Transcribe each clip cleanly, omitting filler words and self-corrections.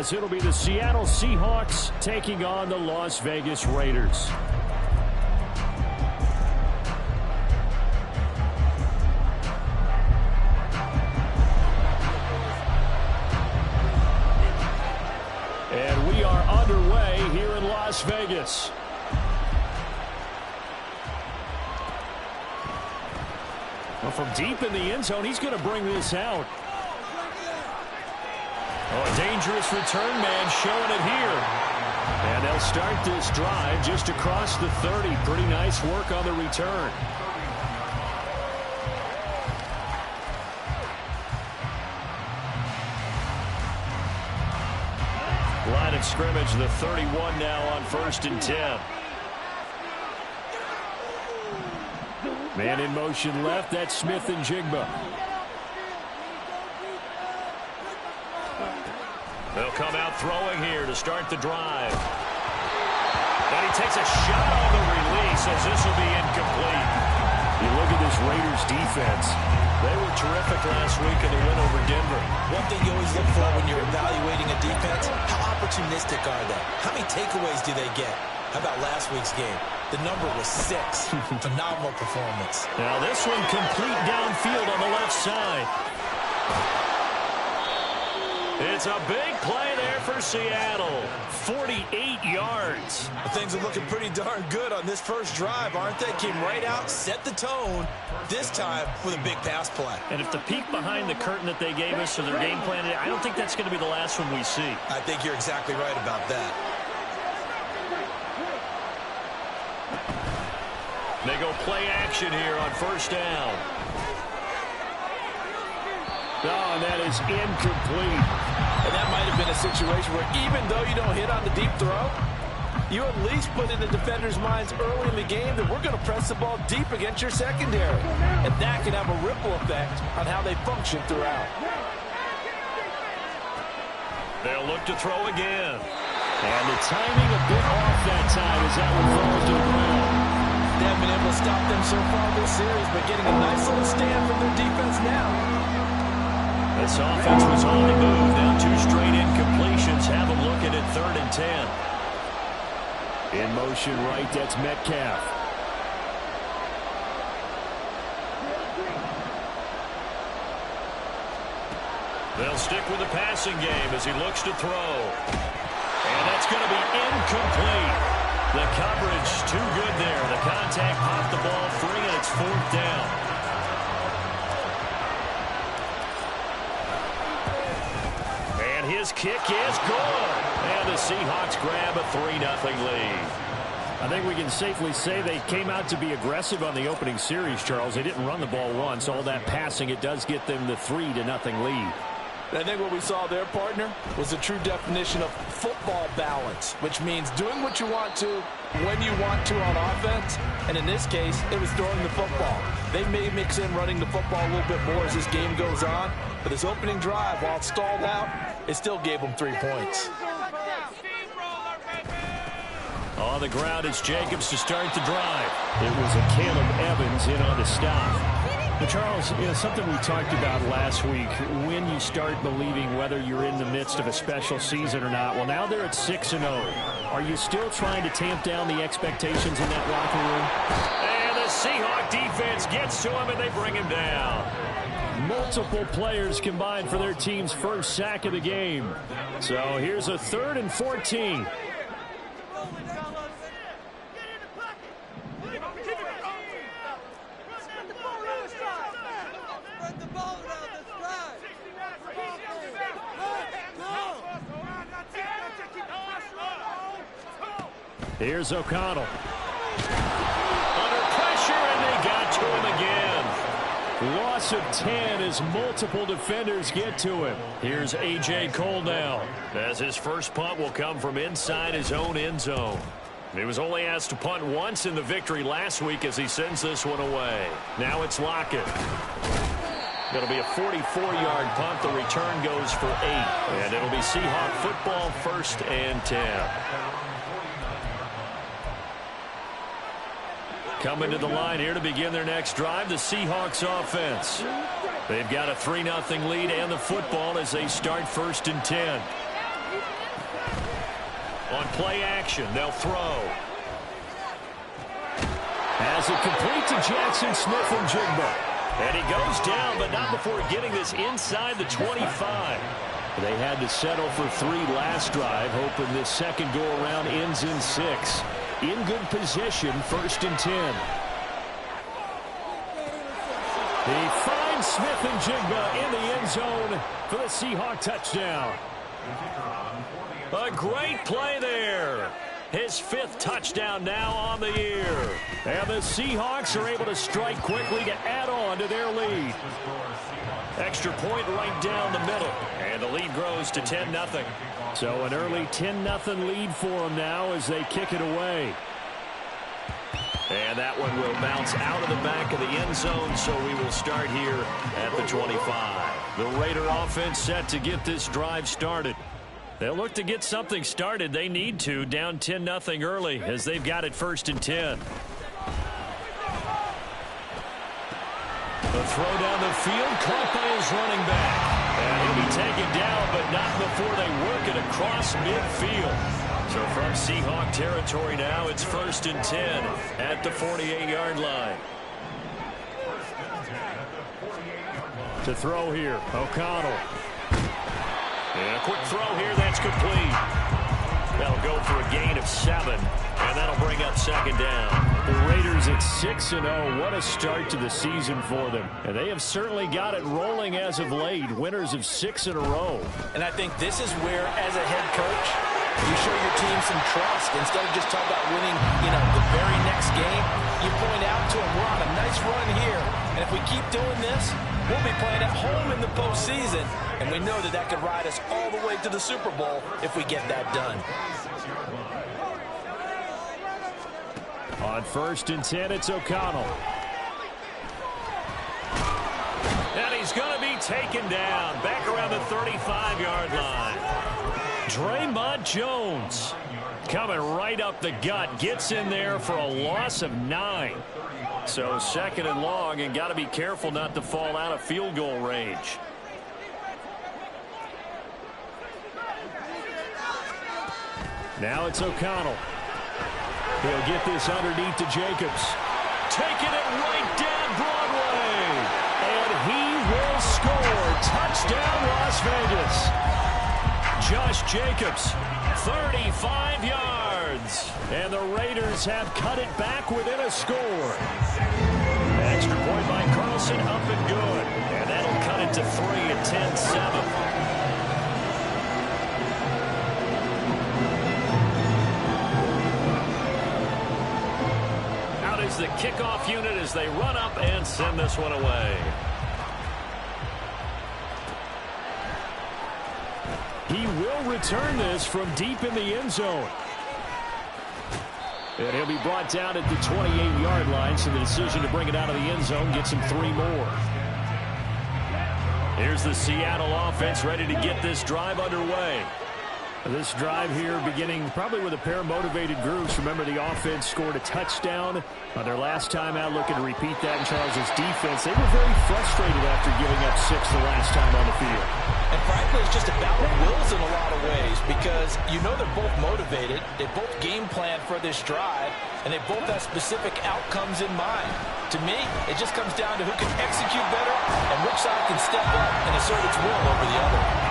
as it'll be the Seattle Seahawks taking on the Las Vegas Raiders. And we are underway here in Las Vegas. Well, from deep in the end zone, he's going to bring this out. Oh, a dangerous return man showing it here. And they'll start this drive just across the 30. Pretty nice work on the return. Line of scrimmage, the 31 now on 1st and 10. Man in motion left, that's Smith and Jigba. They'll come out throwing here to start the drive. And he takes a shot on the release as this will be incomplete. You look at this Raiders defense. They were terrific last week in the win over Denver. One thing you always look for when you're evaluating a defense, how opportunistic are they? How many takeaways do they get? How about last week's game? The number was 6. Phenomenal performance. Now this one complete downfield on the left side. It's a big play there for Seattle. 48 yards. Things are looking pretty darn good on this first drive, aren't they? Came right out, set the tone, this time with a big pass play. And if the peek behind the curtain that they gave us or their game plan, I don't think that's going to be the last one we see. I think you're exactly right about that. They go play action here on 1st down. Oh, and that is incomplete. And that might have been a situation where even though you don't hit on the deep throw, you at least put in the defender's minds early in the game that we're going to press the ball deep against your secondary. And that can have a ripple effect on how they function throughout. They'll look to throw again. And the timing a bit off that time as that one falls to the ground. They haven't been able to stop them so far this series, but getting a nice little stand from their defense now. This offense was on the move. Now 2 straight incompletions. Have them looking at 3rd and 10. In motion right, that's Metcalf. They'll stick with the passing game as he looks to throw. And that's going to be incomplete. The coverage too good there. The contact popped the ball free, and it's 4th down. And his kick is good. And the Seahawks grab a 3-0 lead. I think we can safely say they came out to be aggressive on the opening series, Charles. They didn't run the ball once. All that passing, it does get them the 3-0 lead. I think what we saw there, partner, was a true definition of football balance, which means doing what you want to, when you want to on offense. And in this case, it was throwing the football. They may mix in running the football a little bit more as this game goes on. But this opening drive, while it stalled out, it still gave them 3 points. On the ground, it's Jacobs to start the drive. It was a Caleb Evans in on the stop. But Charles, something we talked about last week, when you start believing whether you're in the midst of a special season or not. Well, now they're at 6-0. Are you still trying to tamp down the expectations in that locker room? And the Seahawk defense gets to him, and they bring him down. Multiple players combined for their team's first sack of the game. So here's a 3rd and 14. Here's O'Connell. Under pressure, and they got to him again. Loss of 10 as multiple defenders get to him. Here's A.J. Cole now, as his first punt will come from inside his own end zone. He was only asked to punt once in the victory last week as he sends this one away. Now it's Lockett. It'll be a 44-yard punt. The return goes for 8. And it'll be Seahawk football, 1st and 10. Coming to the line here to begin their next drive, the Seahawks offense. They've got a 3-0 lead and the football as they start 1st and 10. play action. They'll throw. As it complete to Jackson Smith-Njigba. And he goes down, but not before getting this inside the 25. They had to settle for 3 last drive, hoping this second go-around ends in 6. In good position, 1st and 10. He finds Smith-Njigba in the end zone for the Seahawk touchdown. A great play there. His 5th touchdown now on the year. And the Seahawks are able to strike quickly to add on to their lead. Extra point right down the middle. And the lead grows to 10-0. So an early 10-0 lead for them now as they kick it away. And that one will bounce out of the back of the end zone, so we will start here at the 25. The Raider offense set to get this drive started. They'll look to get something started. They need to, down 10-0 early as they've got it 1st and 10. The throw down the field, caught by his running back. And he'll be taken down, but not before they work it across midfield. So from Seahawk territory now, it's 1st and 10 at the 48-yard line. To throw here, O'Connell. And a quick throw here, that's complete. That'll go for a gain of 7, and that'll bring up 2nd down. The Raiders at 6-0. What a start to the season for them. And they have certainly got it rolling as of late. Winners of 6 in a row. And I think this is where, as a head coach, you show your team some trust. Instead of just talking about winning, the very next game, you point out to them, we're on a nice run here. And if we keep doing this, we'll be playing at home in the postseason. And we know that could ride us all the way to the Super Bowl if we get that done. On 1st and 10, it's O'Connell. And he's going to be taken down back around the 35-yard line. Draymond Jones coming right up the gut. Gets in there for a loss of 9. So 2nd and long, and got to be careful not to fall out of field goal range. Now it's O'Connell. He'll get this underneath to Jacobs. Taking it right down Broadway. And he will score. Touchdown, Las Vegas. Josh Jacobs, 35 yards. And the Raiders have cut it back within a score. Extra point by Carlson, up and good. And that'll cut it to 3 at 10-7. The kickoff unit as they run up and send this one away. He will return this from deep in the end zone. And he'll be brought down at the 28-yard line, so the decision to bring it out of the end zone gets him 3 more. Here's the Seattle offense ready to get this drive underway. This drive here beginning probably with a pair of motivated groups. Remember, the offense scored a touchdown on their last time out, looking to repeat that in Charles's defense. They were very frustrated after giving up 6 the last time on the field. And frankly, it's just a battle of wills in a lot of ways because they're both motivated. They both game plan for this drive, and they both have specific outcomes in mind. To me, it just comes down to who can execute better and which side can step up and assert its will over the other.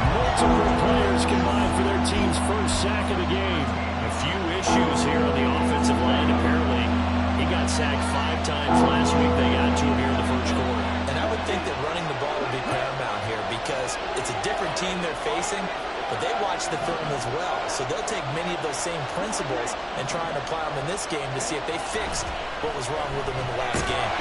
Multiple players combined for their team's first sack of the game. A few issues here on the offensive line. Apparently, he got sacked 5 times last week. They got to him here in the first quarter. And I would think that running the ball would be paramount here because it's a different team they're facing, but they watch the film as well. So they'll take many of those same principles and try and apply them in this game to see if they fixed what was wrong with them in the last game.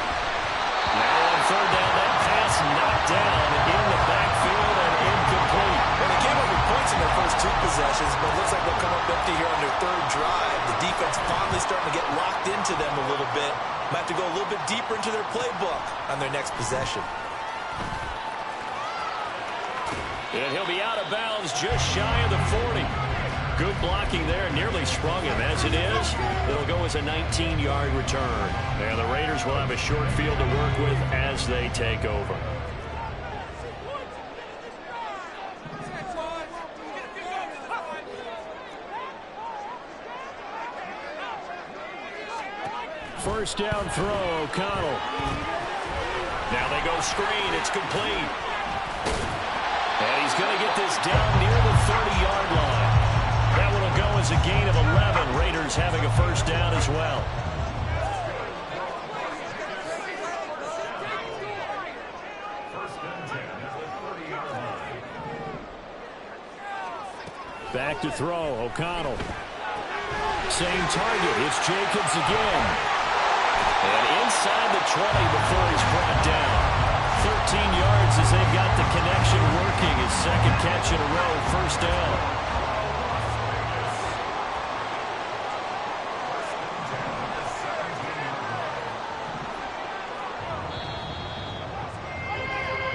Now on 3rd down, that pass knocked down in the backfield and incomplete. Well, they came up with points in their first 2 possessions, but it looks like they'll come up empty here on their 3rd drive. The defense finally starting to get locked into them a little bit. Might have to go a little bit deeper into their playbook on their next possession. And he'll be out of bounds just shy of the 40. Good blocking there, nearly sprung him. As it is, it'll go as a 19-yard return. And the Raiders will have a short field to work with as they take over. First down throw, O'Connell. Now they go screen. It's complete. And he's going to get this down near the 30-yard line. That one will go as a gain of 11. Raiders having a first down as well. Back to throw, O'Connell. Same target, it's Jacobs again. And inside the 20 before he's brought down. 13 yards as they've got the connection working. His second catch in a row, first down.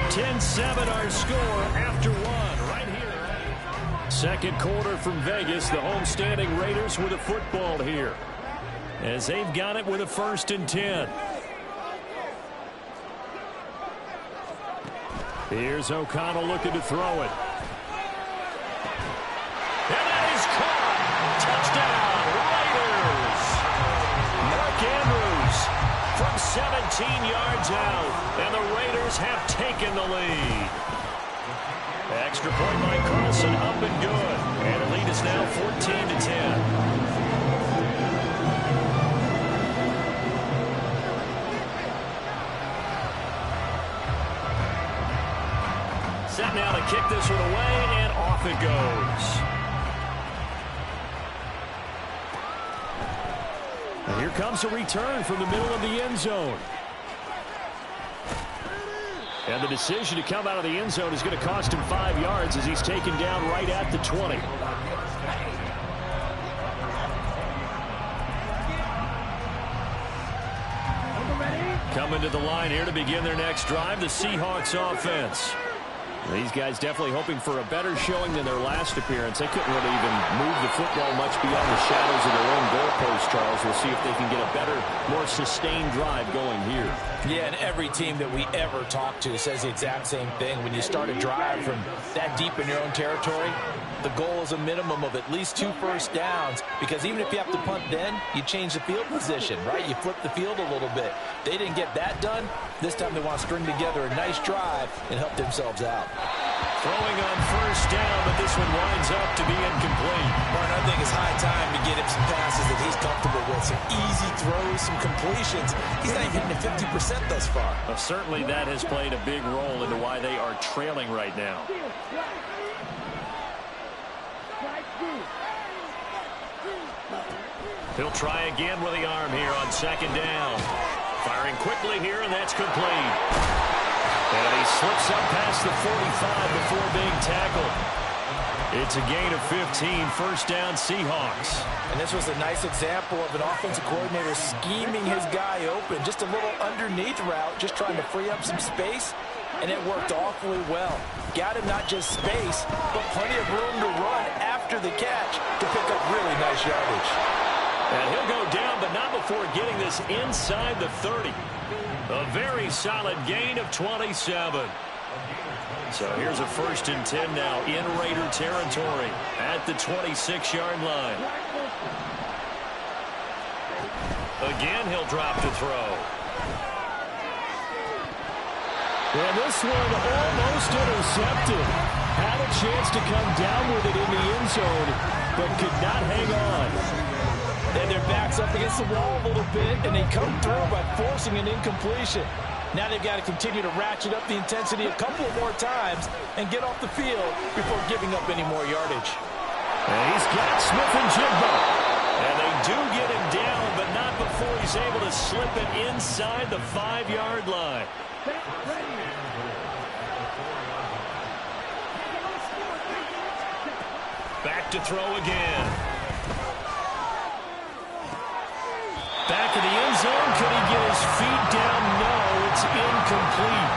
(10-7) our score after one right here. Second quarter from Vegas. The homestanding Raiders with a football here, as they've got it with a 1st and 10. Here's O'Connell looking to throw it. And that is caught. Touchdown, Raiders. Mark Andrews from 17 yards out, and the Raiders have taken the lead. Extra point by Carlson, up and good. And the lead is now 14-10. Set now to kick this one away, and off it goes. And here comes a return from the middle of the end zone. And the decision to come out of the end zone is going to cost him 5 yards as he's taken down right at the 20. Coming to the line here to begin their next drive, the Seahawks offense. These guys definitely hoping for a better showing than their last appearance. They couldn't really even move the football much beyond the shadows of their own goalpost, Charles. We'll see if they can get a better, more sustained drive going here. Yeah, and every team that we ever talk to says the exact same thing. When you start a drive from that deep in your own territory, the goal is a minimum of at least 2 first downs, because even if you have to punt then, you change the field position, right? You flip the field a little bit. They didn't get that done. This time they want to string together a nice drive and help themselves out. Throwing on first down, but this one winds up to be incomplete. Martin, I think it's high time to get him some passes that he's comfortable with. Some easy throws, some completions. He's not even hitting at 50% thus far. Well, certainly that has played a big role into why they are trailing right now. He'll try again with the arm here on second down. Firing quickly here, and that's complete. And he slips up past the 45 before being tackled. It's a gain of 15, first down Seahawks. And this was a nice example of an offensive coordinator scheming his guy open. Just a little underneath route, just trying to free up some space, and it worked awfully well. Got him not just space, but plenty of room to run after the catch to pick up really nice yardage. And he'll go down, but not before getting this inside the 30. A very solid gain of 27. So here's a 1st and 10 now in Raider territory at the 26-yard line. Again, he'll drop to throw. And this one almost intercepted. Had a chance to come down with it in the end zone, but could not hang on. And their back's up against the wall a little bit, and they come through by forcing an incompletion. Now they've got to continue to ratchet up the intensity a couple of more times and get off the field before giving up any more yardage. And he's got Smith and Jigba. And they do get him down, but not before he's able to slip it inside the 5-yard line. Back to throw again. Back in the end zone. Could he get his feet down? No, it's incomplete.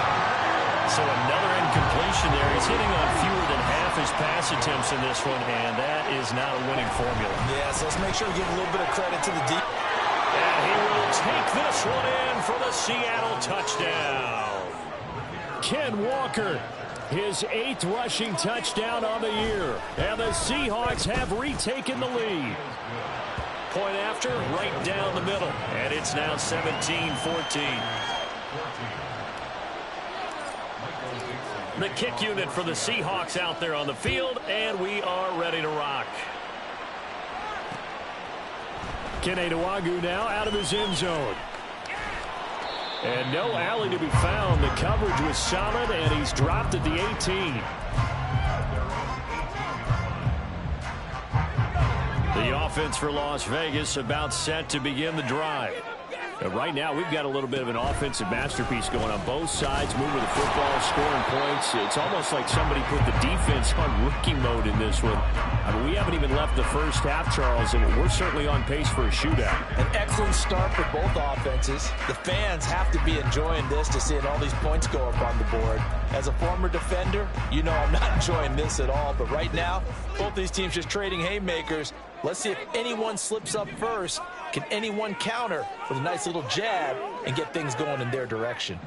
So another incompletion there. He's hitting on fewer than half his pass attempts in this one, and that is not a winning formula. Yeah, so let's make sure we give a little bit of credit to the deep. And he will take this one in for the Seattle touchdown. Ken Walker, his 8th rushing touchdown on the year. And the Seahawks have retaken the lead. point after, right down the middle. And it's now 17-14. The kick unit for the Seahawks out there on the field, and we are ready to rock. Keneduagu now out of his end zone. And no alley to be found. The coverage was solid, and he's dropped at the 18. The offense for Las Vegas about set to begin the drive. Right now, we've got a little bit of an offensive masterpiece going on both sides, moving the football, scoring points. It's almost like somebody put the defense on rookie mode in this one. I mean, we haven't even left the first half, Charles, and we're certainly on pace for a shootout. An excellent start for both offenses. The fans have to be enjoying this to see all these points go up on the board. As a former defender, you know I'm not enjoying this at all. But right now, both these teams just trading haymakers. Let's see if anyone slips up first. Can anyone counter with a nice little jab and get things going in their direction?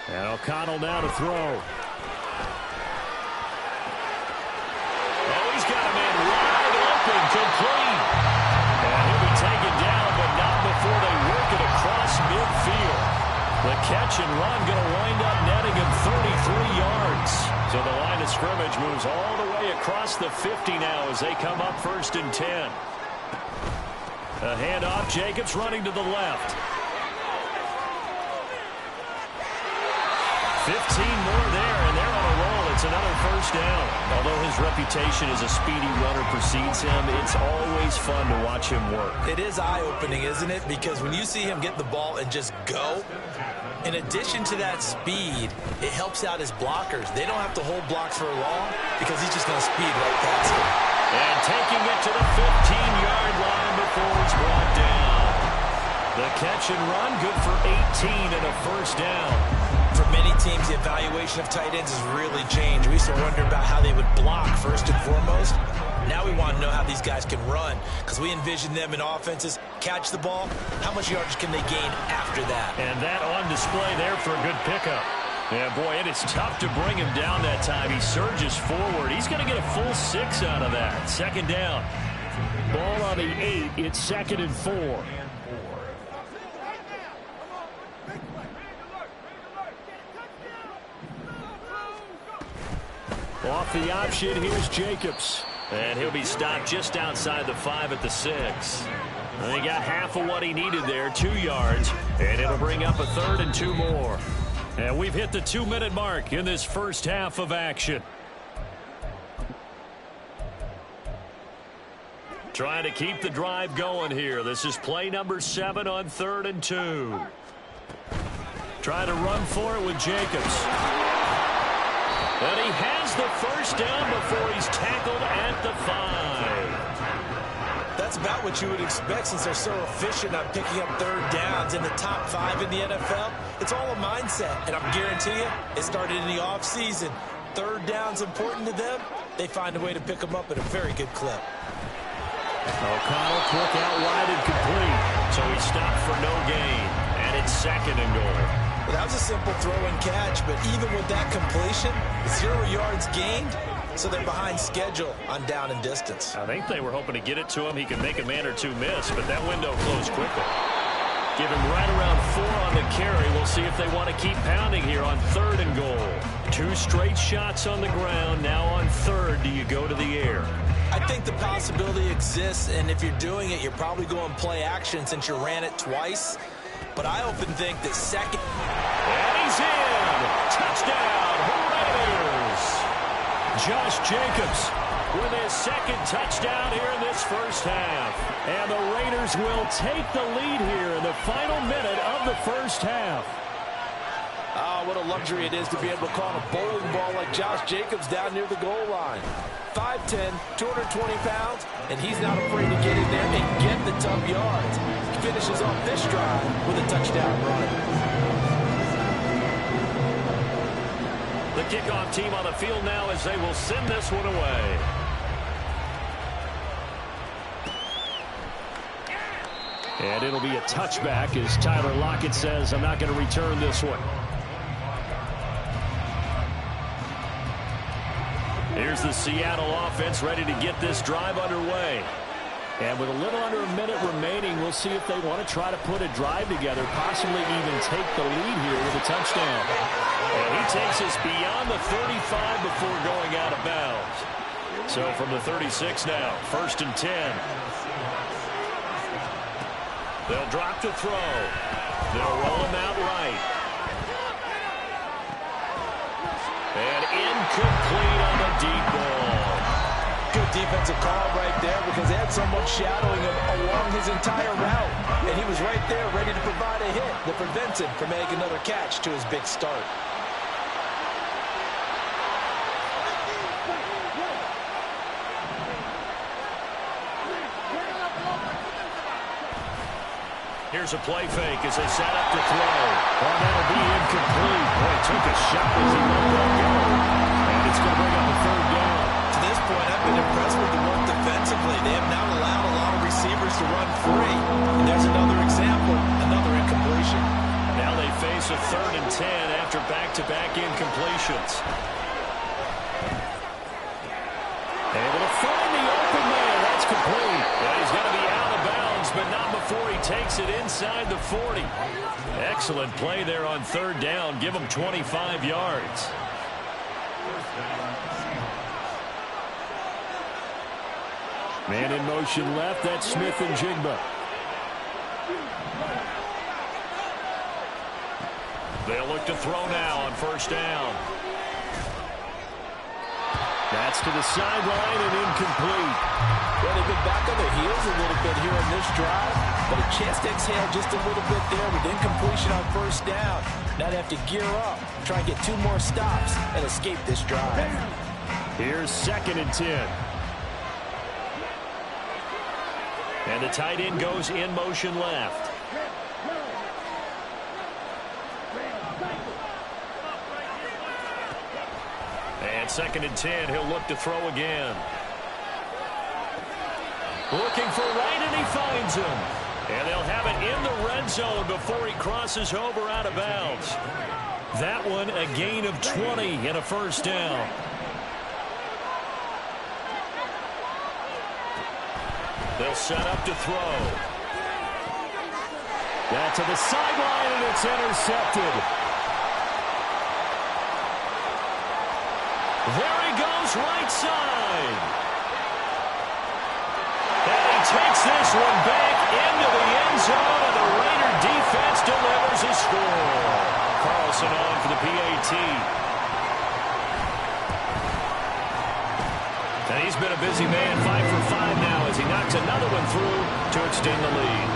And O'Connell now to throw. Oh, he's got a man wide open, complete. And he'll be taken down, but not before they work it across midfield. The catch and run going to wind up netting him 33 yards. So the line of scrimmage moves all the way across the 50 now as they come up 1st and 10. A handoff, Jacobs running to the left. 15 more there, and they're on a roll. It's another 1st down. Although his reputation as a speedy runner precedes him, it's always fun to watch him work. It is eye-opening, isn't it? Because when you see him get the ball and just go, in addition to that speed, it helps out his blockers. They don't have to hold blocks for long because he's just going to speed right past them. And taking it to the 15-yard line before it's brought down. The catch and run, good for 18 and a 1st down. For many teams, the evaluation of tight ends has really changed. We used to wonder about how they would block first and foremost. Now we want to know how these guys can run because we envision them in offenses catch the ball. How much yardage can they gain after that? And that on display there for a good pickup. Yeah, boy, it is tough to bring him down that time. He surges forward. He's going to get a full 6 out of that. 2nd down. Ball on the 8. It's 2nd and 4. Off the option, here's Jacobs. And he'll be stopped just outside the 5 at the 6. And he got half of what he needed there, 2 yards. And it'll bring up a 3rd and 2 more. And we've hit the 2-minute mark in this first half of action. Trying to keep the drive going here. This is play number 7 on 3rd and 2. Trying to run for it with Jacobs. And he has the 1st down before he's tackled at the 5. That's about what you would expect since they're so efficient on picking up 3rd downs in the top 5 in the NFL. It's all a mindset, and I'm guarantee you it started in the offseason. 3rd down's important to them. They find a way to pick them up at a very good clip. O'Connell quick out wide and complete. So he stopped for no gain. And it's 2nd and goal. Well, that was a simple throw and catch, but even with that completion, 0 yards gained, so they're behind schedule on down and distance. I think they were hoping to get it to him. He could make a man or 2 miss, but that window closed quickly. Give him right around 4 on the carry. We'll see if they want to keep pounding here on 3rd and goal. 2 straight shots on the ground. Now on 3rd, do you go to the air? I think the possibility exists, and if you're doing it, you're probably going play action since you ran it twice. But I often think that 2nd. And he's in. Touchdown, Raiders. Josh Jacobs with his 2nd touchdown here in this first half. And the Raiders will take the lead here in the final minute of the first half. Ah, what a luxury it is to be able to call a bowling ball like Josh Jacobs down near the goal line. 5'10", 220 pounds, and he's not afraid to get in there and get the tough yards. He finishes off this drive with a touchdown run. The kickoff team on the field now as they will send this one away. And it'll be a touchback as Tyler Lockett says, I'm not going to return this one. Here's the Seattle offense ready to get this drive underway. And with a little under a minute remaining, we'll see if they want to try to put a drive together, possibly even take the lead here with a touchdown. And he takes us beyond the 35 before going out of bounds. So from the 36 now, 1st and 10. They'll drop to throw. They'll roll him out right. And incomplete on the deep ball. Good defensive call right there because they had someone shadowing him along his entire route. And he was right there ready to provide a hit that prevents him from making another catch to his big start. Here's a play fake as they set up to throw. Oh, that'll be incomplete. Boy, took a shot as he let that go. And it's going to bring up a 3rd down. To this point, I've been impressed with the work defensively. They have not allowed a lot of receivers to run free. And there's another example, another incompletion. Now they face a 3rd and 10 after back-to-back incompletions. Able to find the open man. That's complete. And he's going to be out of bounds, but not before he takes it inside the 40. Excellent play there on 3rd down. Give him 25 yards. Man in motion left. That's Smith and Jigba. They'll look to throw now on 1st down. That's to the sideline and incomplete. Well, they've been back on their heels a little bit here on this drive, but a chance to exhale just a little bit there with incompletion on 1st down. Now they have to gear up, try and get 2 more stops, and escape this drive. Here's 2nd and 10. And the tight end goes in motion left. And 2nd and 10, he'll look to throw again. Looking for right, and he finds him. And they'll have it in the red zone before he crosses over out of bounds. That one, a gain of 20 and a 1st down. They'll set up to throw. That's to the sideline, and it's intercepted. There he goes, right side. And he takes this one back into the end zone, and the Raider defense delivers a score. Carlson on for the PAT. And he's been a busy man, 5 for 5 now as he knocks another one through to extend the lead.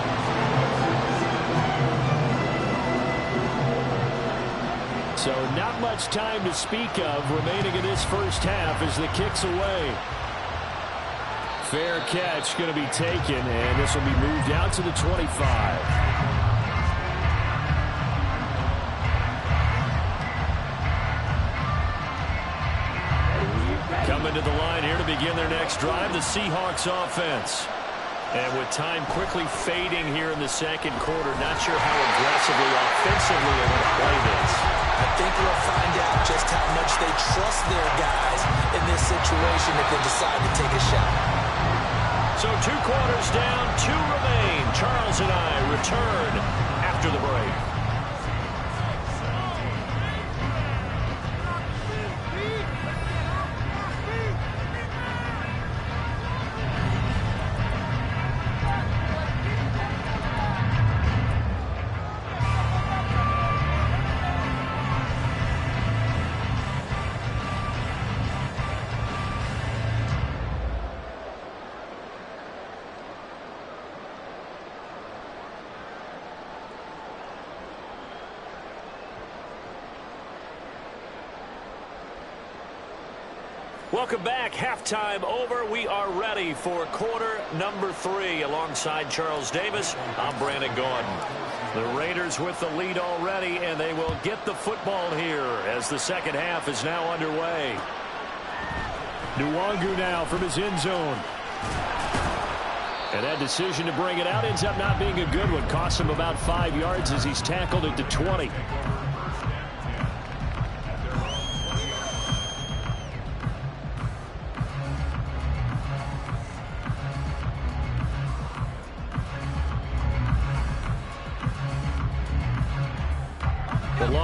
So not much time to speak of remaining in this 1st half as the kick's away. Fair catch going to be taken, and this will be moved out to the 25. Coming to the line here to begin their next drive, the Seahawks offense. And with time quickly fading here in the 2nd quarter, not sure how aggressively, offensively they want to play this. I think we'll find out just how much they trust their guys in this situation if they decide to take a shot. So 2 quarters down, 2 remain. Charles and I return after the break. Welcome back. Halftime over. We are ready for quarter number 3. Alongside Charles Davis, I'm Brandon Gordon. The Raiders with the lead already, and they will get the football here as the 2nd half is now underway. Nwangu now from his end zone. And that decision to bring it out ends up not being a good one. Costs him about 5 yards as he's tackled at the 20.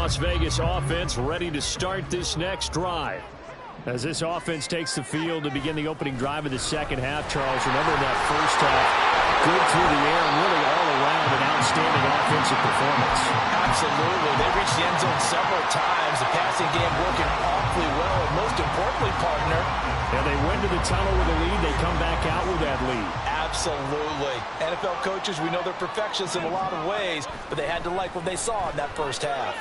Las Vegas offense ready to start this next drive. As this offense takes the field to begin the opening drive of the second half, Charles, remember in that first half, good through the air and really all around an outstanding offensive performance. Absolutely. They reached the end zone several times. The passing game working awfully well. And most importantly, partner, and they went to the tunnel with a lead. They come back out with that lead. Absolutely. NFL coaches, we know they're perfectionists in a lot of ways, but they had to like what they saw in that first half.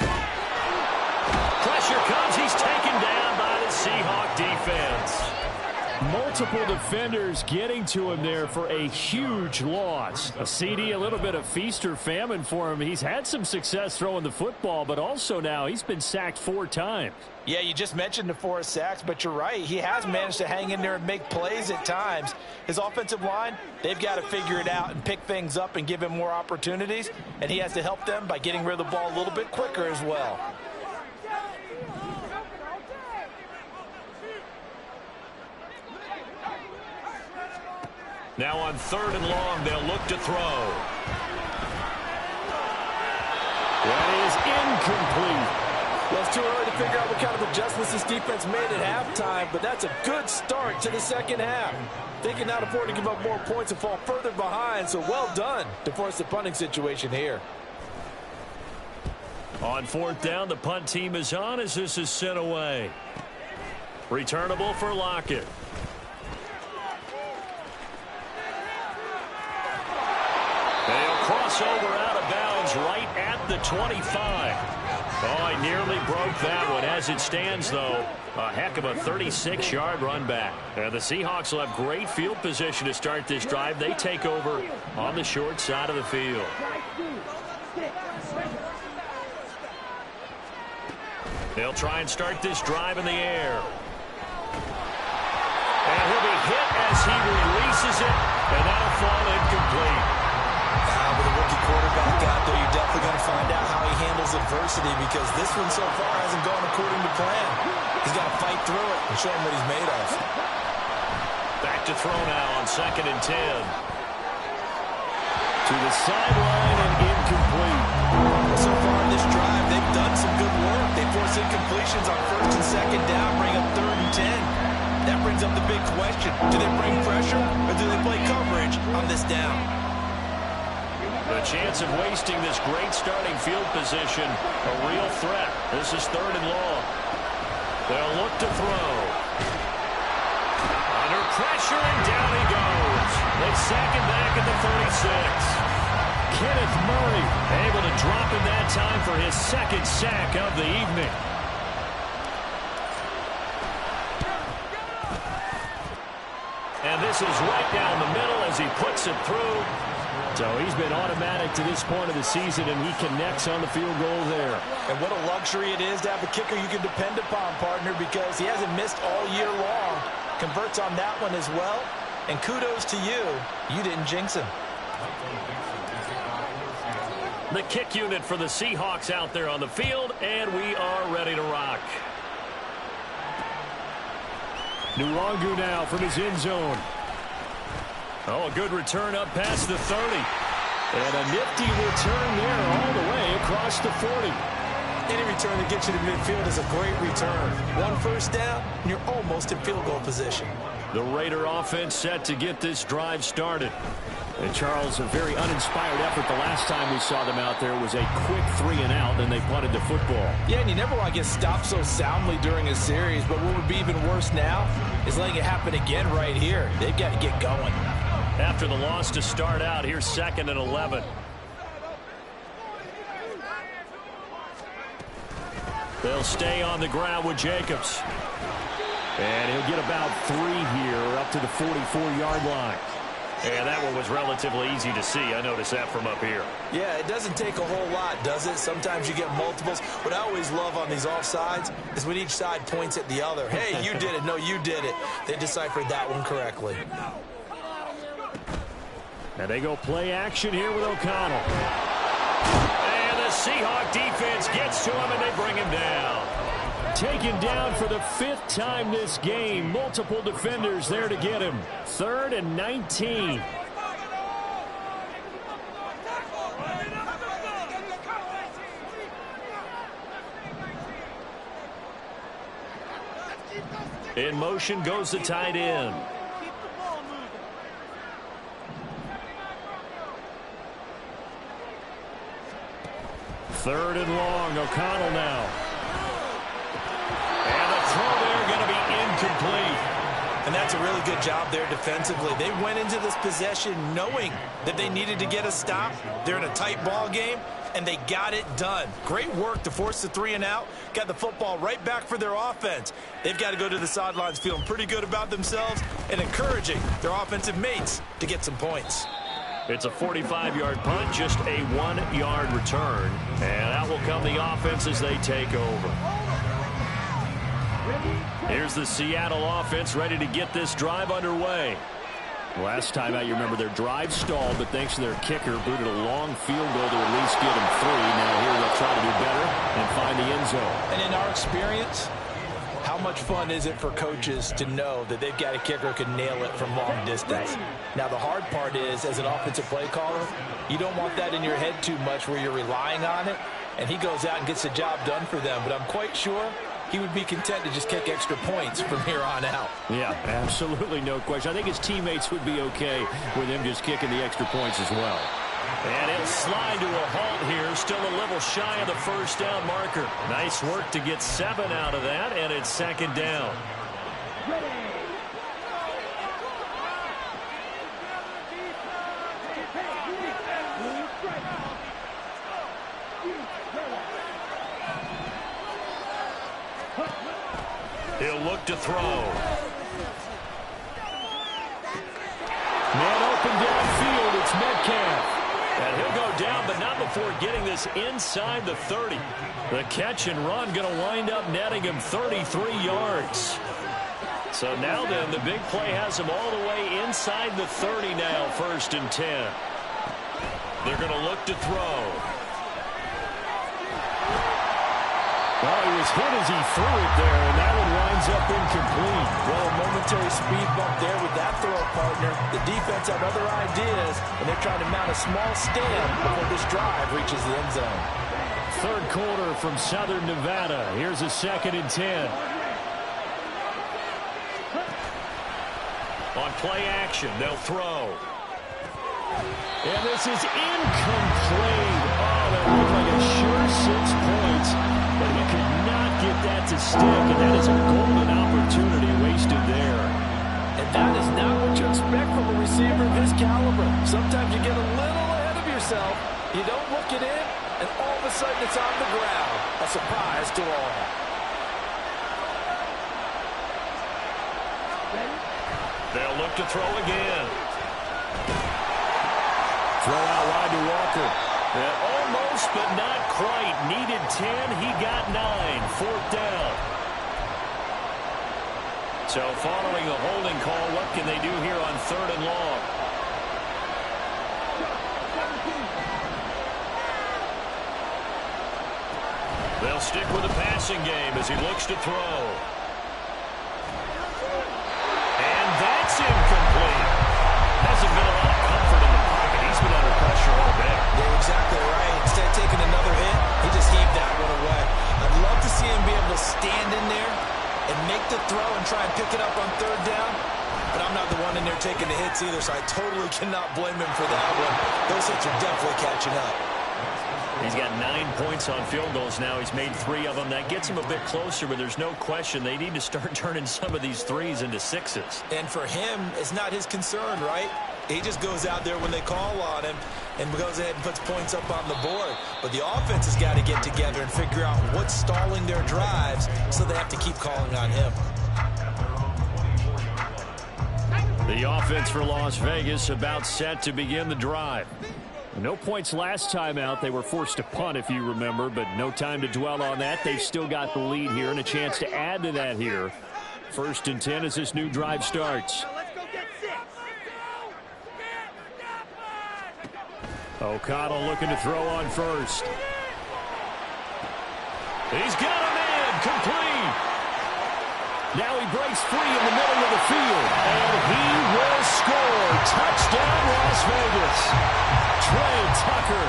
Pressure comes. He's taken down by the Seahawk defense. Multiple defenders getting to him there for a huge loss. A CD, a little bit of feast or famine for him. He's had some success throwing the football, but also now he's been sacked 4 times. Yeah, you just mentioned the 4 sacks, but you're right. He has managed to hang in there and make plays at times. His offensive line, they've got to figure it out and pick things up and give him more opportunities, and he has to help them by getting rid of the ball a little bit quicker as well. Now on 3rd and long, they'll look to throw. That is incomplete. Well, it's too early to figure out what kind of adjustments this defense made at halftime, but that's a good start to the second half. They cannot afford to give up more points and fall further behind, so well done to force the punting situation here. On 4th down, the punt team is on as this is sent away. Returnable for Lockett. They'll cross over out of bounds right at the 25. Oh, he nearly broke that one. As it stands, though, a heck of a 36-yard run back. And the Seahawks will have great field position to start this drive. They take over on the short side of the field. They'll try and start this drive in the air. And he'll be hit as he releases it, and that'll fall incomplete. With a rookie quarterback out there, you're definitely going to find out how he handles adversity, because this one so far hasn't gone according to plan. He's got to fight through it and show him what he's made of. Back to throw now on 2nd and 10. To the sideline and incomplete. So far in this drive, they've done some good work. They force incompletions on 1st and 2nd down, bring up 3rd and 10. That brings up the big question. Do they bring pressure or do they play coverage on this down? The chance of wasting this great starting field position, a real threat. This is 3rd and long. They'll look to throw. Under pressure, and down he goes. They sack him back at the 36. Kenneth Murray able to drop him that time for his 2nd sack of the evening. And this is right down the middle as he puts it through. So he's been automatic to this point of the season, and he connects on the field goal there. And what a luxury it is to have a kicker you can depend upon, partner, because he hasn't missed all year long. Converts on that one as well. And kudos to you. You didn't jinx him. The kick unit for the Seahawks out there on the field, and we are ready to rock. Nwangu now from his end zone. Oh, a good return up past the 30. And a nifty return there all the way across the 40. Any return that gets you to midfield is a great return. 1 first down, and you're almost in field goal position. The Raider offense set to get this drive started. And Charles, a very uninspired effort the last time we saw them out there was a quick 3 and out, then they punted the football. Yeah, and you never want to get stopped so soundly during a series, but what would be even worse now is letting it happen again right here. They've got to get going. After the loss to start out, here's 2nd and 11. They'll stay on the ground with Jacobs. And he'll get about 3 here up to the 44-yard line. And that one was relatively easy to see. I noticed that from up here. Yeah, it doesn't take a whole lot, does it? Sometimes you get multiples. What I always love on these offsides is when each side points at the other. Hey, you did it. No, you did it. They deciphered that one correctly. And they go play action here with O'Connell. And the Seahawk defense gets to him, and they bring him down. Taken down for the 5th time this game. Multiple defenders there to get him. 3rd and 19. In motion goes the tight end. Third and long. O'Connell now. And the throw there going to be incomplete. And that's a really good job there defensively. They went into this possession knowing that they needed to get a stop. They're in a tight ball game, and they got it done. Great work to force the 3 and out. Got the football right back for their offense. They've got to go to the sidelines feeling pretty good about themselves and encouraging their offensive mates to get some points. It's a 45-yard punt, just a 1-yard return. And out will come the offense as they take over. Here's the Seattle offense ready to get this drive underway. Last time out, you remember their drive stalled, but thanks to their kicker, booted a long field goal to at least get them 3. Now here they'll try to do better and find the end zone. And in our experience, how much fun is it for coaches to know that they've got a kicker who can nail it from long distance? Now, the hard part is, as an offensive play caller, you don't want that in your head too much where you're relying on it, and he goes out and gets the job done for them. But I'm quite sure he would be content to just kick extra points from here on out. Yeah, absolutely no question. I think his teammates would be okay with him just kicking the extra points as well. And he'll slide to a halt here, still a little shy of the first down marker. Nice work to get 7 out of that, and it's second down. He'll look to throw. Man open downfield, it's Metcalf. And he'll go down, but not before getting this inside the 30. The catch and run going to wind up netting him 33 yards. So now then, the big play has him all the way inside the 30 now, 1st and 10. They're going to look to throw. Well, he was hit as he threw it there, and that one winds up incomplete. Well, a momentary speed bump there with that throw, partner. The defense had other ideas, and they're trying to mount a small stand before this drive reaches the end zone. Third quarter from Southern Nevada. Here's a 2nd and 10. On play action, they'll throw. And this is incomplete. Oh, that looked like a sure 6 points. But he could not get that to stick, and that is a golden opportunity wasted there. And that is not what you expect from a receiver of his caliber. Sometimes you get a little ahead of yourself, you don't look it in, and all of a sudden it's on the ground. A surprise to all. They'll look to throw again. Throw out wide to Walker. Almost, but not quite. Needed 10. He got 9. 4th down. So following a holding call, what can they do here on 3rd and long? They'll stick with the passing game as he looks to throw. And that's incomplete. Hasn't been a lot of comfort in the pocket. He's been under pressure all day. You're exactly right. Instead of taking another hit, he just heaved that one away. I'd love to see him be able to stand in there and make the throw and try and pick it up on 3rd down. But I'm not the one in there taking the hits either, so I totally cannot blame him for that one. Those hits are definitely catching up. He's got 9 points on field goals now. He's made 3 of them. That gets him a bit closer, but there's no question they need to start turning some of these 3s into 6s. And for him, it's not his concern, right? He just goes out there when they call on him and goes ahead and puts points up on the board. But the offense has got to get together and figure out what's stalling their drives, so they have to keep calling on him. The offense for Las Vegas about set to begin the drive. No points last time out. They were forced to punt, if you remember, but no time to dwell on that. They've still got the lead here and a chance to add to that here. 1st and 10 as this new drive starts. O'Connell looking to throw on first. He's got him in. Complete. Now he breaks free in the middle of the field. And he will score. Touchdown, Las Vegas. Trey Tucker,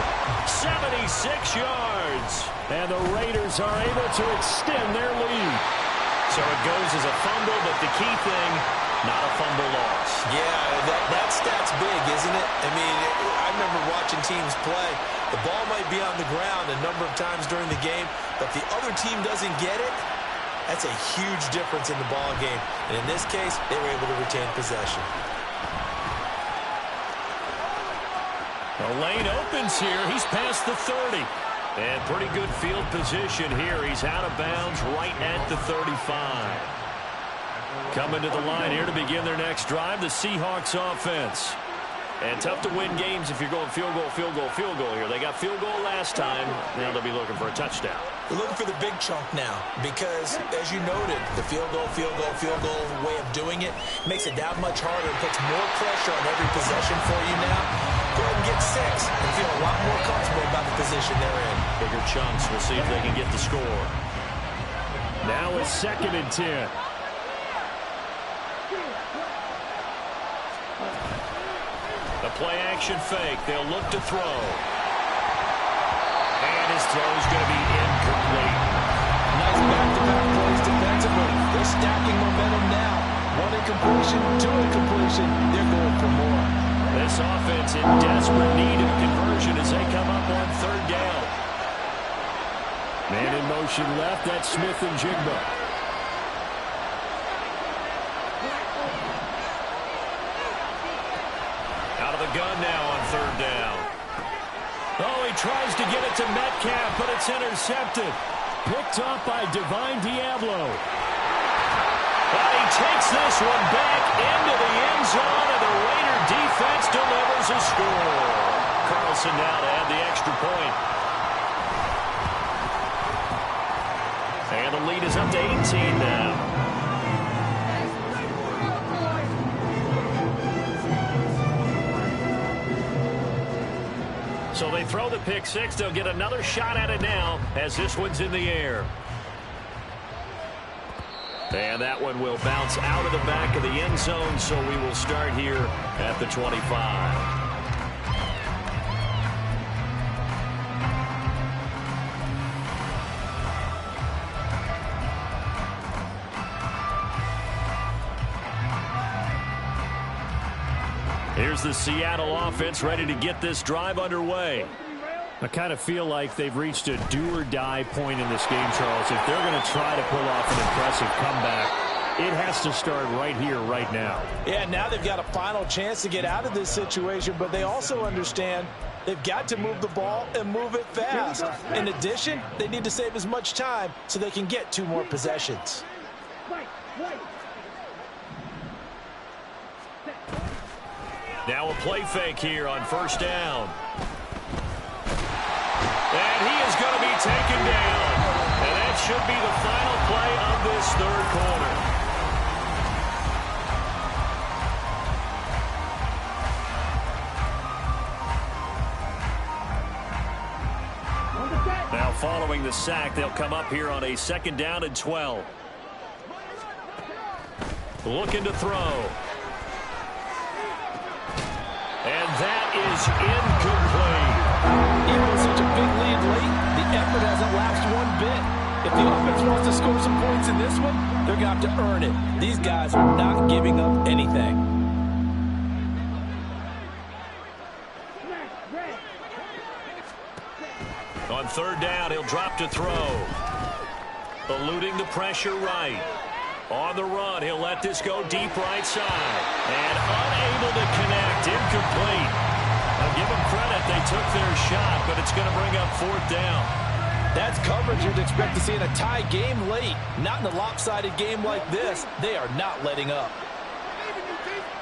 76 yards. And the Raiders are able to extend their lead. So it goes as a fumble, but the key thing, not a fumble loss. Yeah, that stat's big, isn't it? I mean, I remember watching teams play. The ball might be on the ground a number of times during the game, but if the other team doesn't get it, that's a huge difference in the ball game. And in this case, they were able to retain possession. The lane opens here. He's past the 30. And pretty good field position here. He's out of bounds right at the 35. Coming to the line here to begin their next drive, the Seahawks offense. And tough to win games if you're going field goal, field goal, field goal here. They got field goal last time. Now they'll be looking for a touchdown. We're looking for the big chunk now because, as you noted, the field goal way of doing it makes it that much harder and puts more pressure on every possession for you now. Go ahead and get 6 and feel a lot more comfortable about the position they're in. Bigger chunks. We'll see if they can get the score. Now it's 2nd and 10. The play-action fake. They'll look to throw. And his throw is going to be incomplete. Nice back-to-back plays defensively. They're stacking momentum now. 1 incompletion, 2 incompletion. They're going for more. This offense in desperate need of conversion as they come up on 3rd down. Man in motion left. That's Smith and Jigba. Out of the gun now on 3rd down. Oh, he tries to get it to Metcalf, but it's intercepted. Picked up by Divine Diablo. But he takes this one back into the end zone, and the Raider defense delivers a score. Carlson now to add the extra point. And the lead is up to 18 now. So they throw the pick 6. They'll get another shot at it now as this one's in the air. And that one will bounce out of the back of the end zone, so we will start here at the 25. Here's the Seattle offense ready to get this drive underway. I kind of feel like they've reached a do-or-die point in this game, Charles. If they're going to try to pull off an impressive comeback, it has to start right here, right now. Yeah, now they've got a final chance to get out of this situation, but they also understand they've got to move the ball and move it fast. In addition, they need to save as much time so they can get 2 more possessions. Now a play fake here on 1st down. And he is going to be taken down. And that should be the final play of this 3rd quarter. Now following the sack, they'll come up here on a 2nd down and 12. Looking to throw. And that is incomplete. Even with such a big lead late, the effort hasn't lapsed one bit. If the offense wants to score some points in this one, they're going to have to earn it. These guys are not giving up anything. On 3rd down, he'll drop to throw. Eluding the pressure right. On the run, he'll let this go deep right side. And unable to connect, incomplete. I'll give them credit, they took their shot, but it's going to bring up 4th down. That's coverage you'd expect to see in a tie game late. Not in a lopsided game like this. They are not letting up.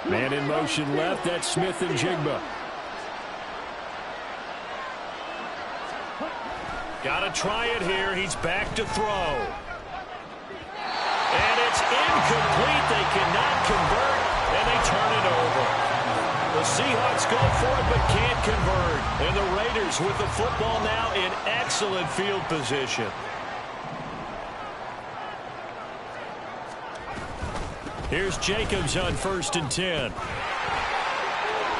Man in motion left, that's Smith and Jigba. Got to try it here, he's back to throw. And it's incomplete. They cannot convert, and they turn it over. The Seahawks go for it, but can't convert. And the Raiders with the football now in excellent field position. Here's Jacobs on 1st and 10.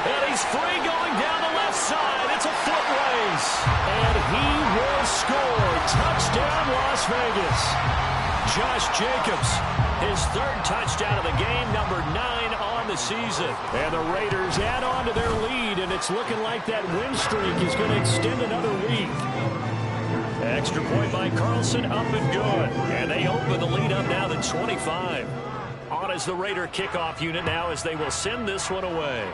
And he's free going down the left side. It's a foot race. And he will score. Touchdown, Las Vegas. Josh Jacobs third touchdown of the game, number 9 on the season. And the Raiders add on to their lead, and it's looking like that win streak is going to extend another week. Extra point by Carlson, up and good. And they open the lead up now to 25. On as the Raider kickoff unit now as they will send this one away.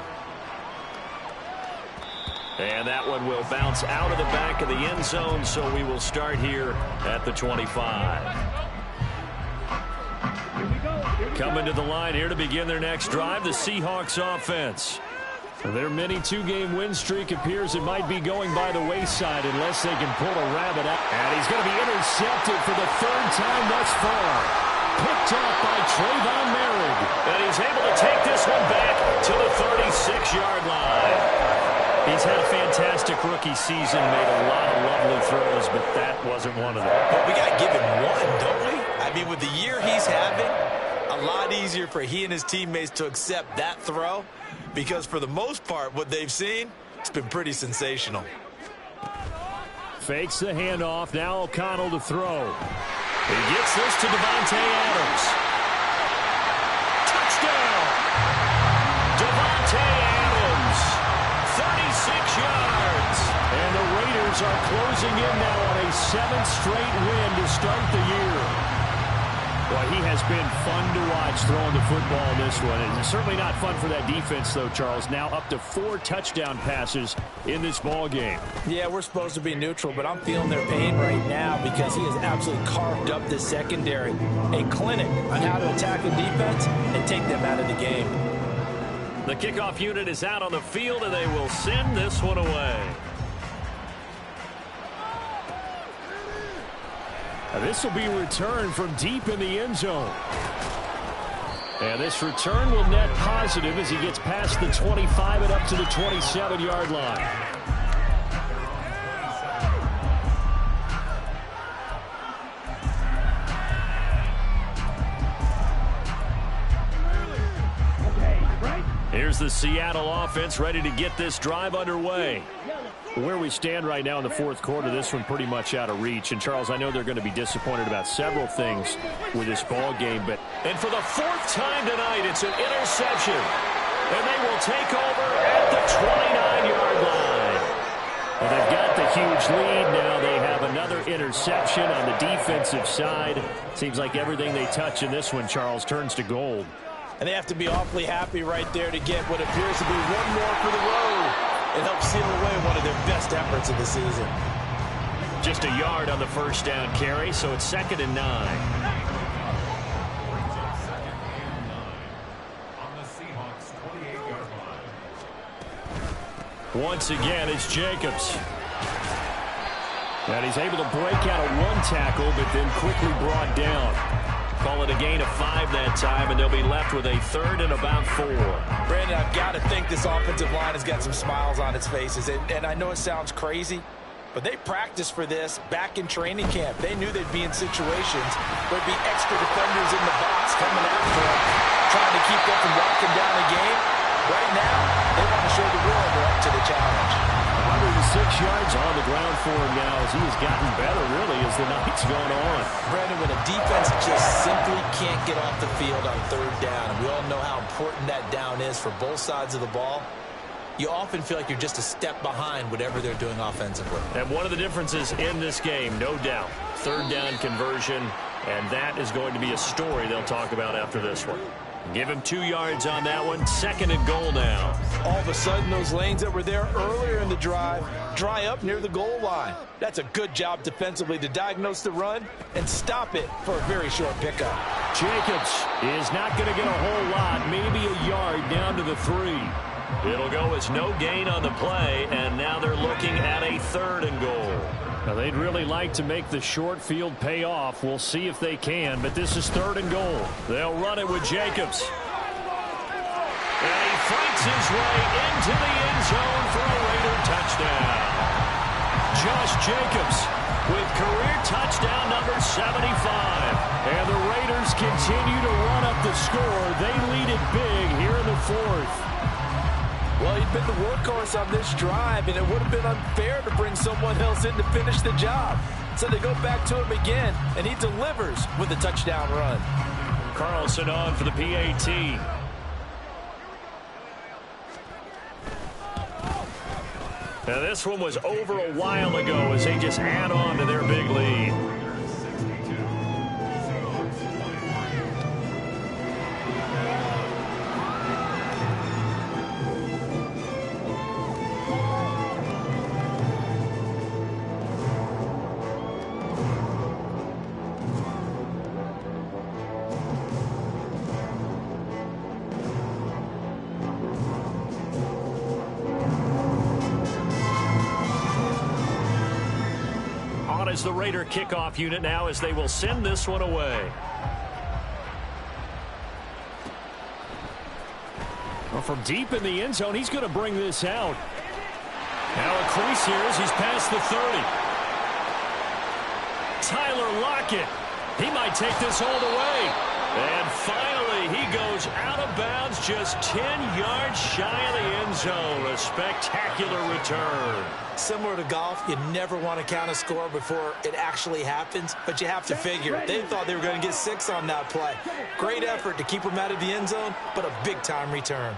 And that one will bounce out of the back of the end zone, so we will start here at the 25. Coming to the line here to begin their next drive, the Seahawks offense. Their mini two-game win streak appears it might be going by the wayside unless they can pull a rabbit out. And he's going to be intercepted for the third time thus far. Picked up by Trayvon Merrick. And he's able to take this one back to the 36-yard line. He's had a fantastic rookie season, made a lot of lovely throws, but that wasn't one of them. But we got to give him one, don't we? I mean, with the year he's having, a lot easier for he and his teammates to accept that throw because for the most part, what they've seen, it's been pretty sensational. Fakes the handoff. Now O'Connell to throw. He gets this to Devontae Adams. Touchdown! Devontae Adams, 36 yards. And the Raiders are closing in now on a 7th straight win to start the year. Well, he has been fun to watch throwing the football in this one. It's certainly not fun for that defense, though, Charles. Now up to 4 touchdown passes in this ball game. Yeah, we're supposed to be neutral, but I'm feeling their pain right now because he has absolutely carved up this secondary. A clinic on how to attack a defense and take them out of the game. The kickoff unit is out on the field, and they will send this one away. And this will be returned from deep in the end zone. And this return will net positive as he gets past the 25 and up to the 27-yard line. Here's the Seattle offense ready to get this drive underway. Where we stand right now in the fourth quarter, this one pretty much out of reach. And, Charles, I know they're going to be disappointed about several things with this ball game. And for the 4th time tonight, it's an interception. And they will take over at the 29-yard line. Well, they've got the huge lead. Now they have another interception on the defensive side. Seems like everything they touch in this one, Charles, turns to gold. And they have to be awfully happy right there to get what appears to be one more for the road. It helps seal away one of their best efforts of the season. Just a yard on the first down carry, so it's 2nd and 9. On the Seahawks 28-yard line. Once again, it's Jacobs. And he's able to break out of one tackle, but then quickly brought down. Call it a gain of 5 that time, and they'll be left with a 3rd and about 4. Brandon, I've got to think this offensive line has got some smiles on its faces. And I know it sounds crazy, but they practiced for this back in training camp. They knew they'd be in situations where there'd be extra defenders in the box coming after them, trying to keep them from walking down the game. Right now, they want to show the world they're up to the challenge. 106 yards on the ground for him now as he has gotten better, really, as the night's gone on. Brandon, when a defense just simply can't get off the field on 3rd down, and we all know how important that down is for both sides of the ball, you often feel like you're just a step behind whatever they're doing offensively. And one of the differences in this game, no doubt, 3rd down conversion, and that is going to be a story they'll talk about after this one. Give him 2 yards on that one. 2nd and goal now. All of a sudden, those lanes that were there earlier in the drive dry up near the goal line. That's a good job defensively to diagnose the run and stop it for a very short pickup. Jacobs is not going to get a whole lot, maybe a yard down to the 3. It'll go as no gain on the play, and now they're looking at a 3rd and goal. Now, they'd really like to make the short field pay off. We'll see if they can, but this is 3rd and goal. They'll run it with Jacobs. And he fights his way into the end zone for a Raider touchdown. Josh Jacobs with career touchdown number 75. And the Raiders continue to run up the score. They lead it big here in the 4th. Well, he'd been the workhorse on this drive, and it would have been unfair to bring someone else in to finish the job. So they go back to him again, and he delivers with a touchdown run. Carlson on for the PAT. Now this one was over a while ago as they just add on to their big lead. Is the Raider kickoff unit now as they will send this one away. Well, from deep in the end zone, he's going to bring this out. Now a crease here as he's past the 30. Tyler Lockett. He might take this all the way. And finally, he goes out of bounds just 10 yards shy of the end zone. A spectacular return. Similar to golf, you never want to count a score before it actually happens, but you have to figure. They thought they were going to get 6 on that play. Great effort to keep them out of the end zone, but a big-time return.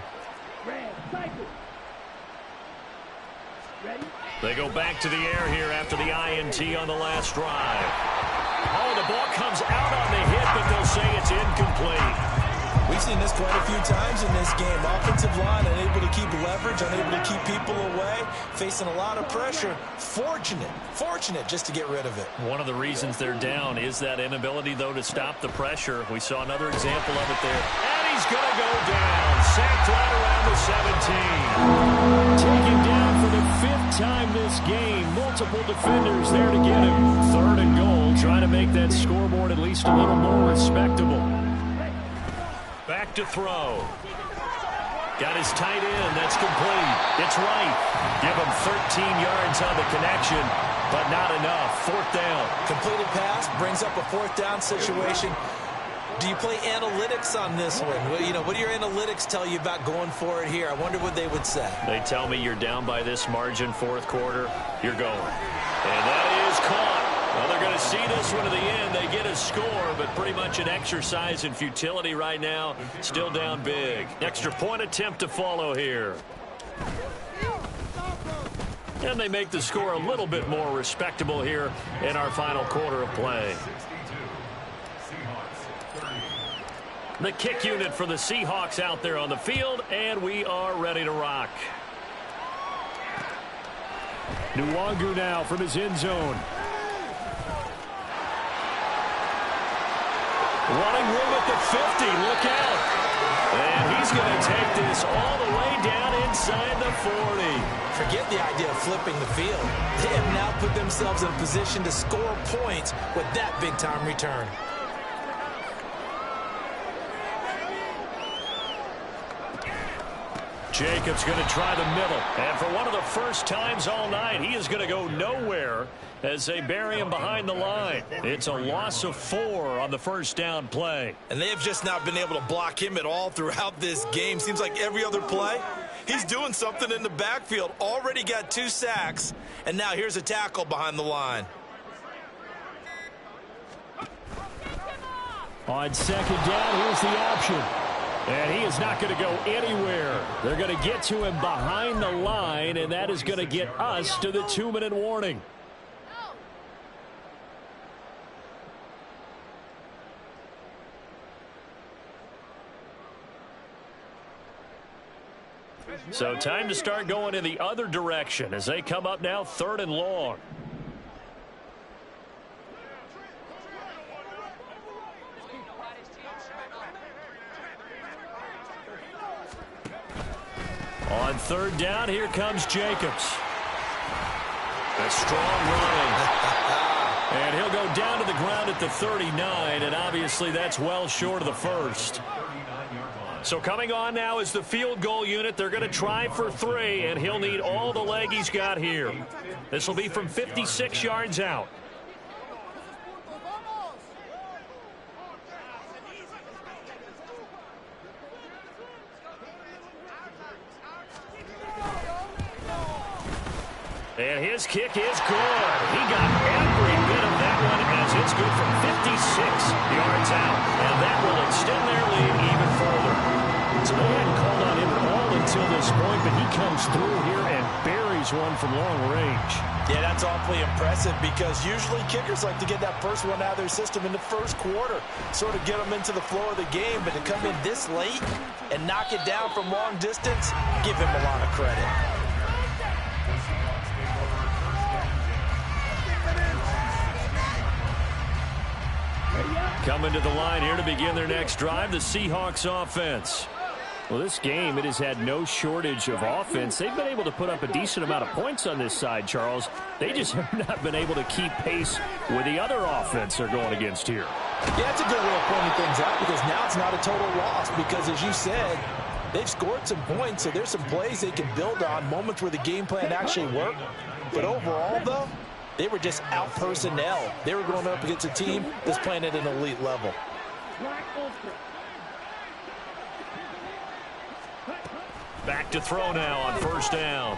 They go back to the air here after the INT on the last drive. Oh, the ball comes out on the hit, but they'll say it's incomplete. We've seen this quite a few times in this game. Offensive line unable to keep leverage, unable to keep people away, facing a lot of pressure. Fortunate just to get rid of it. One of the reasons they're down is that inability, though, to stop the pressure. We saw another example of it there. And he's going to go down. Sacked right around the 17. Taken down for the 5th time this game. Multiple defenders there to get him. 3rd and goal, trying to make that scoreboard at least a little more respectable. Back to throw. Got his tight end. That's complete. It's right. Give him 13 yards on the connection, but not enough. 4th down. Completed pass brings up a 4th down situation. Do you play analytics on this one? What do your analytics tell you about going for it here? I wonder what they would say. They tell me you're down by this margin 4th quarter. You're going. And that is caught. Well, they're going to see this one to the end. They get a score, but pretty much an exercise in futility right now. Still down big. Extra point attempt to follow here. And they make the score a little bit more respectable here in our final quarter of play. The kick unit for the Seahawks out there on the field, and we are ready to rock. Nwangu now from his end zone. Running room at the 50. Look out. And he's going to take this all the way down inside the 40. Forget the idea of flipping the field. They have now put themselves in a position to score points with that big-time return. Jacobs going to try the middle. And for one of the first times all night, he is going to go nowhere as they bury him behind the line. It's a loss of 4 on the 1st down play. And they have just not been able to block him at all throughout this game. Seems like every other play, he's doing something in the backfield. Already got 2 sacks, and now here's a tackle behind the line. On 2nd down, here's the option. And he is not going to go anywhere. They're going to get to him behind the line, and that is going to get us to the 2-minute warning. So time to start going in the other direction as they come up now 3rd and long. On 3rd down, here comes Jacobs. A strong running. And he'll go down to the ground at the 39, and obviously that's well short of the 1st. So coming on now is the field goal unit. They're going to try for 3, and he'll need all the leg he's got here. This will be from 56 yards out. And his kick is good. He got every bit of that one as it's good from 56 yards out. And that will extend comes through here and buries one from long range. Yeah, that's awfully impressive because usually kickers like to get that first one out of their system in the first quarter, sort of get them into the flow of the game, but to come in this late and knock it down from long distance, give him a lot of credit. Coming to the line here to begin their next drive, the Seahawks offense. Well, this game, it has had no shortage of offense. They've been able to put up a decent amount of points on this side, Charles. They just have not been able to keep pace with the other offense they're going against here. Yeah, it's a good way of pointing things out because now it's not a total loss because, as you said, they've scored some points, so there's some plays they can build on, moments where the game plan actually worked. But overall, though, they were just out personnel. They were going up against a team that's playing at an elite level. Back to throw now on first down.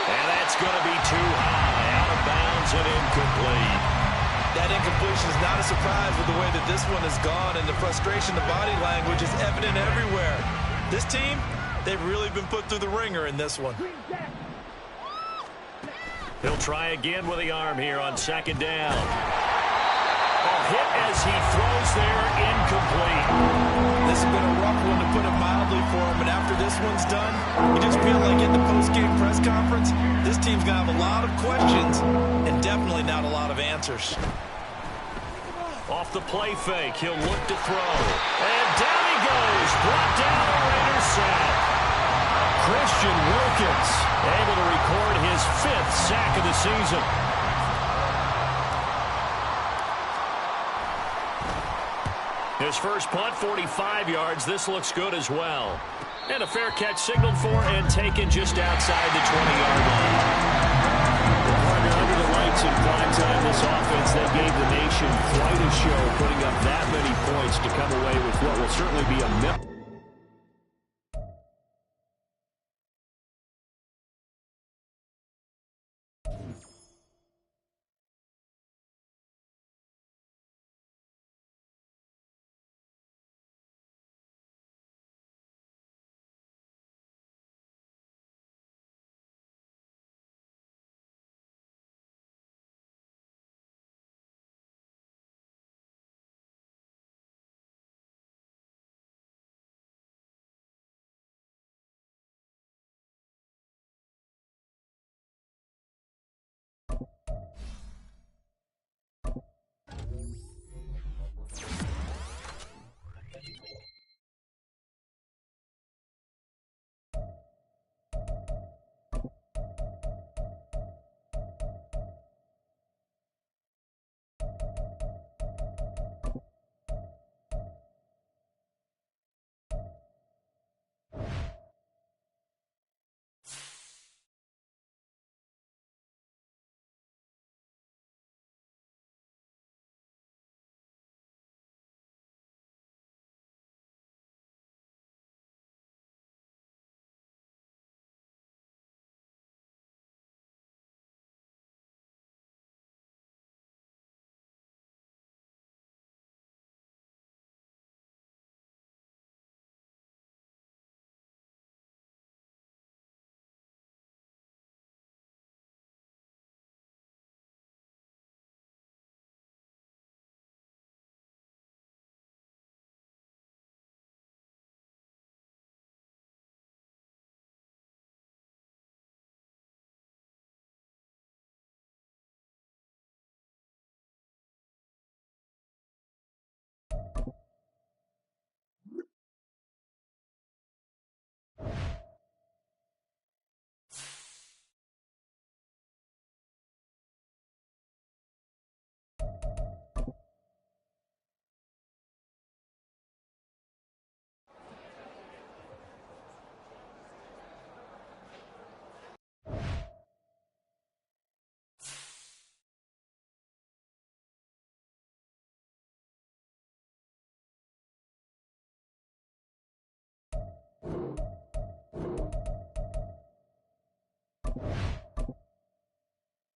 And that's going to be too high, out of bounds and incomplete. That incompletion is not a surprise with the way that this one has gone, and the frustration, the body language is evident everywhere. This team, they've really been put through the ringer in this one. He'll try again with the arm here on second down. A hit as he throws there, incomplete. This has been a rough one to put it mildly for him, and after this one's done, you just feel like at the post-game press conference, this team's going to have a lot of questions and definitely not a lot of answers. Off the play fake, he'll look to throw. And down he goes, brought down a Raider sack. Christian Wilkins able to record his 5th sack of the season. His first punt, 45 yards. This looks good as well. And a fair catch signaled for and taken just outside the 20-yard line. Partner, under the lights in prime time, this offense that gave the nation quite a show, putting up that many points to come away with what will certainly be a